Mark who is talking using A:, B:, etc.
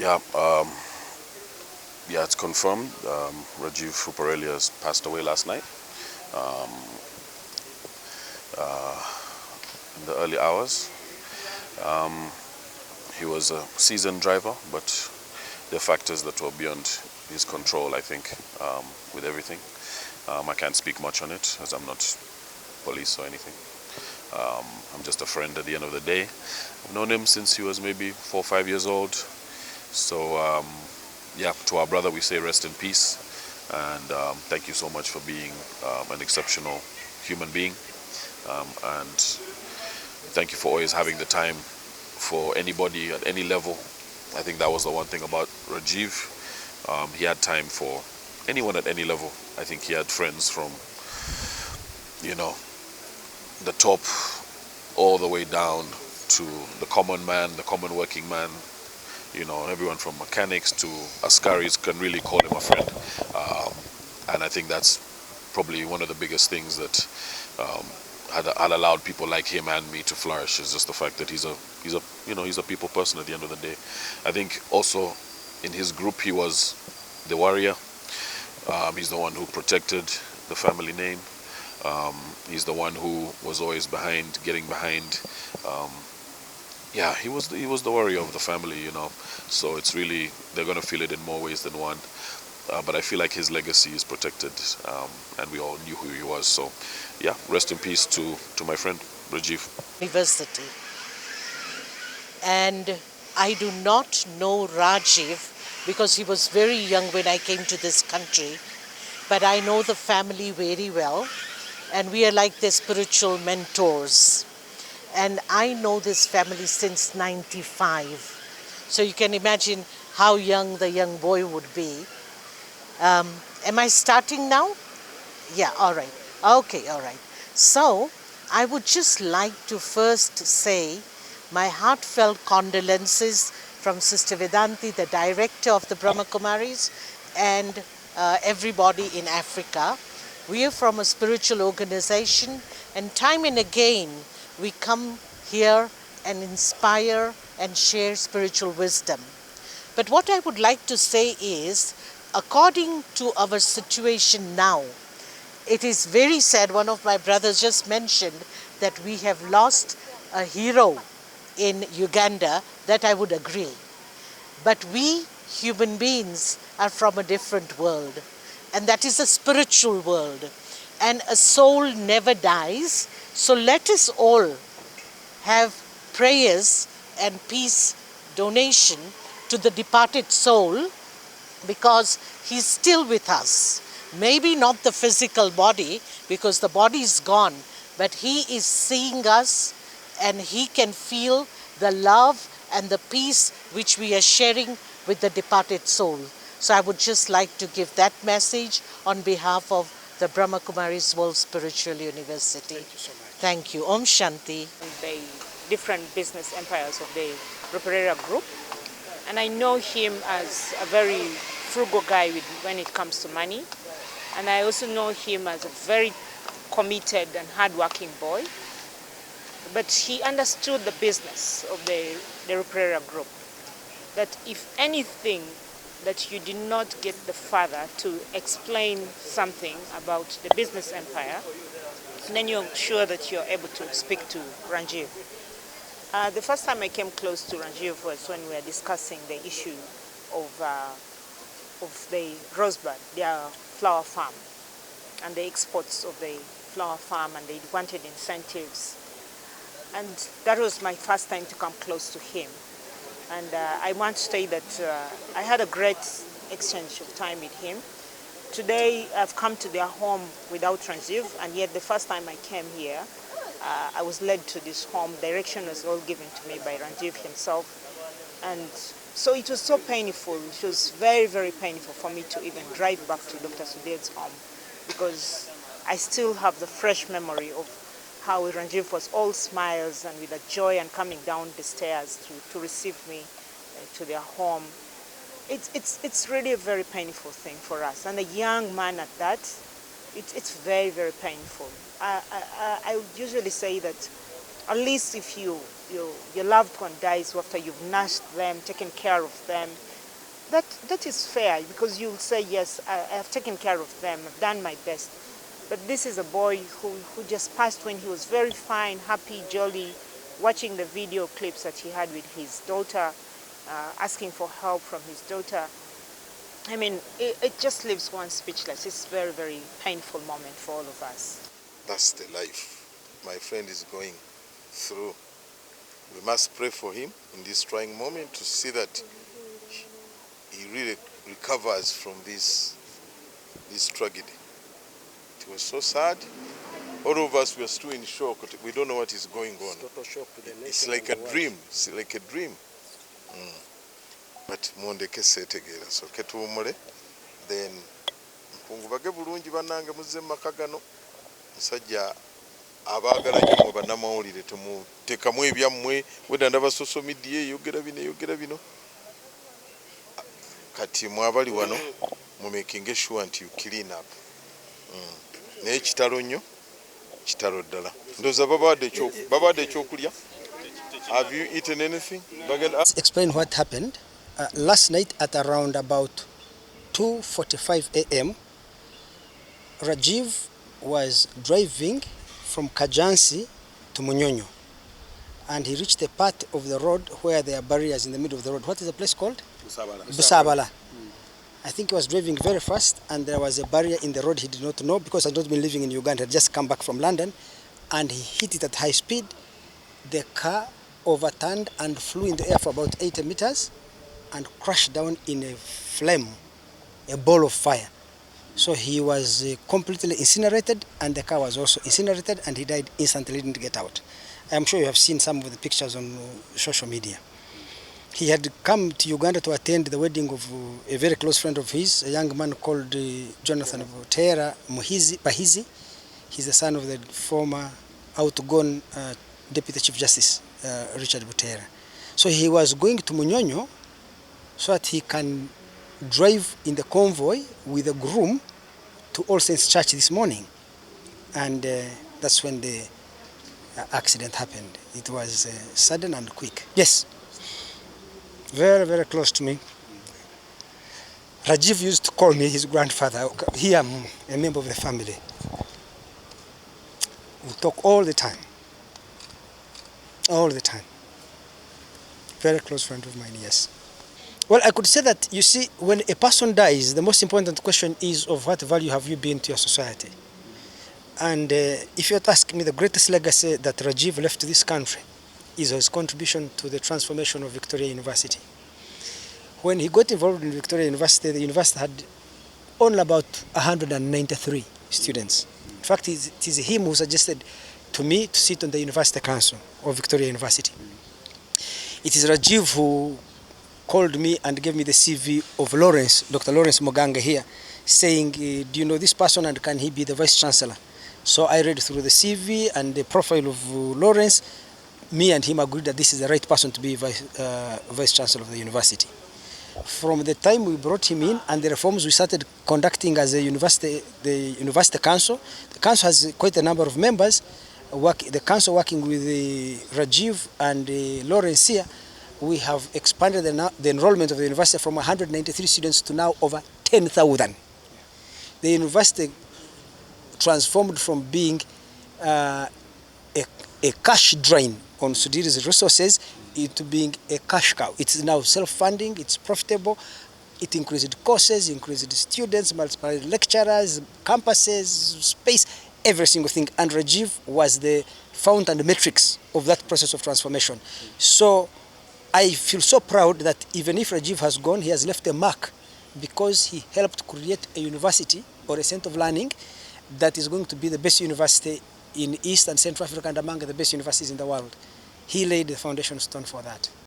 A: Yeah, yeah, it's confirmed. Rajiv Ruparelia has passed away last night um, in the early hours. Um, he was a seasoned driver, but there are factors that were beyond his control, I think, with everything. I can't speak much on it as I'm not police or anything. I'm just a friend at the end of the day. I've known him since he was maybe 4 or 5 years old. So yeah, to our brother we say rest in peace, and thank you so much for being an exceptional human being, and thank you for always having the time for anybody at any level. I think that was the one thing about Rajiv. He had time for anyone at any level. I think he had friends from, you know, the top all the way down to the common man, the common working man. You know, everyone from mechanics to askaris can really call him a friend. And I think that's probably one of the biggest things that had allowed people like him and me to flourish, is just the fact that he's a people person at the end of the day. I think also in his group he was the warrior. He's the one who protected the family name. He's the one who was always getting behind. Yeah, he was the warrior of the family, you know. So it's really, they're gonna feel it in more ways than one. But I feel like his legacy is protected, and we all knew who he was. So, yeah, rest in peace to my friend Rajiv.
B: University. And I do not know Rajiv because he was very young when I came to this country. But I know the family very well, and we are like their spiritual mentors. And I know this family since 95. So you can imagine how young the young boy would be. Am I starting now? Yeah, all right. Okay, all right. So I would just like to first say my heartfelt condolences from Sister Vedanti, the director of the Brahma Kumaris, and everybody in Africa. We are from a spiritual organization, and time and again we come here and inspire and share spiritual wisdom. But what I would like to say is, according to our situation now, it is very sad. One of my brothers just mentioned that we have lost a hero in Uganda. That I would agree. But we human beings are from a different world, and that is a spiritual world. And a soul never dies. So let us all have prayers and peace donation to the departed soul, because he's still with us. Maybe not the physical body, because the body is gone, but he is seeing us, and he can feel the love and the peace which we are sharing with the departed soul. So I would just like to give that message on behalf of the Brahma Kumaris World Spiritual University.
C: Thank you so much.
B: Thank you. Om Shanti.
D: The different business empires of the Ruparelia group. And I know him as a very frugal guy when it comes to money. And I also know him as a very committed and hardworking boy. But he understood the business of the Ruparelia group. That if anything, that you did not get the father to explain something about the business empire, then you're sure that you're able to speak to Rajiv. The first time I came close to Rajiv was when we were discussing the issue of the Rosebud, their flower farm, and the exports of the flower farm, and they wanted incentives. And that was my first time to come close to him. And I want to say that I had a great exchange of time with him. Today I've come to their home without Rajiv, and yet the first time I came here, I was led to this home. Direction was all given to me by Rajiv himself. And so it was so painful. It was very, very painful for me to even drive back to Dr. Sudhir's home, because I still have the fresh memory of how Rajiv was all smiles and with a joy and coming down the stairs to receive me to their home. It's really a very painful thing for us. And a young man at that, it's very, very painful. I would usually say that At least if your loved one dies after you've nursed them, taken care of them, that is fair, because you'll say, yes, I have taken care of them, I've done my best. But this is a boy who just passed when he was very fine, happy, jolly, watching the video clips that he had with his daughter, asking for help from his daughter. I mean, it just leaves one speechless. It's a very, very painful moment for all of us.
C: That's the life my friend is going through. We must pray for him in this trying moment to see that he really recovers from this tragedy. It was so sad. All of us were still in shock. We don't know what is going on. It's like a dream. It's like a dream. But mwondeke setegeera soke tuwumule, then mpungubage bulungi bannange muzze mu maka gano. Musajja abaagala nnyo mwe bannamawulire temuteekamu ebyammwe, wedda ndaba social media eyogera bino. Kati mwabali wano mu making sure nti you clean up. Naye kitalo nnyo, kitalo ddala. Ndowooza babawadde ekyokulya. Have you eaten anything?
E: Let's explain what happened. Last night at around about 2:45 a.m., Rajiv was driving from Kajansi to Munyonyo, and he reached a part of the road where there are barriers in the middle of the road. What is the place called? Busabala. I think he was driving very fast, and there was a barrier in the road he did not know, because he had not been living in Uganda. He had just come back from London, and he hit it at high speed. The car overturned and flew in the air for about 80 meters and crashed down in a flame, a ball of fire. So he was completely incinerated, and the car was also incinerated, and he died instantly, didn't get out. I'm sure you have seen some of the pictures on social media. He had come to Uganda to attend the wedding of a very close friend of his, a young man called Jonathan Butera Bahizi. He's the son of the former outgone Deputy Chief Justice Richard Butera. So he was going to Munyonyo so that he can drive in the convoy with a groom to All Saints Church this morning. And that's when the accident happened. It was sudden and quick. Yes, very, very close to me. Rajiv used to call me his grandfather. Here I'm a member of the family. We talk all the time. All the time. Very close friend of mine, yes. Well, I could say that, you see, when a person dies, the most important question is of what value have you been to your society? And if you were to ask me, the greatest legacy that Rajiv left to this country is his contribution to the transformation of Victoria University. When he got involved in Victoria University, the university had only about 193 students. In fact, it is him who suggested to me to sit on the University Council of Victoria University. It is Rajiv who called me and gave me the CV of Lawrence, Dr. Lawrence Moganga here, saying, do you know this person and can he be the Vice Chancellor? So I read through the CV and the profile of Lawrence. Me and him agreed that this is the right person to be Vice Chancellor of the university. From the time we brought him in and the reforms we started conducting as a university, the University Council, the council has quite a number of members. The council working with Rajiv and Lawrence here, we have expanded the enrollment of the university from 193 students to now over 10,000. The university transformed from being a cash drain on Sudiri's resources into being a cash cow. It's now self-funding, it's profitable, it increased courses, increased students, multiple lecturers, campuses, space, every single thing. And Rajiv was the fount and the matrix of that process of transformation. So I feel so proud that even if Rajiv has gone, he has left a mark, because he helped create a university or a center of learning that is going to be the best university in East and Central Africa and among the best universities in the world. He laid the foundation stone for that.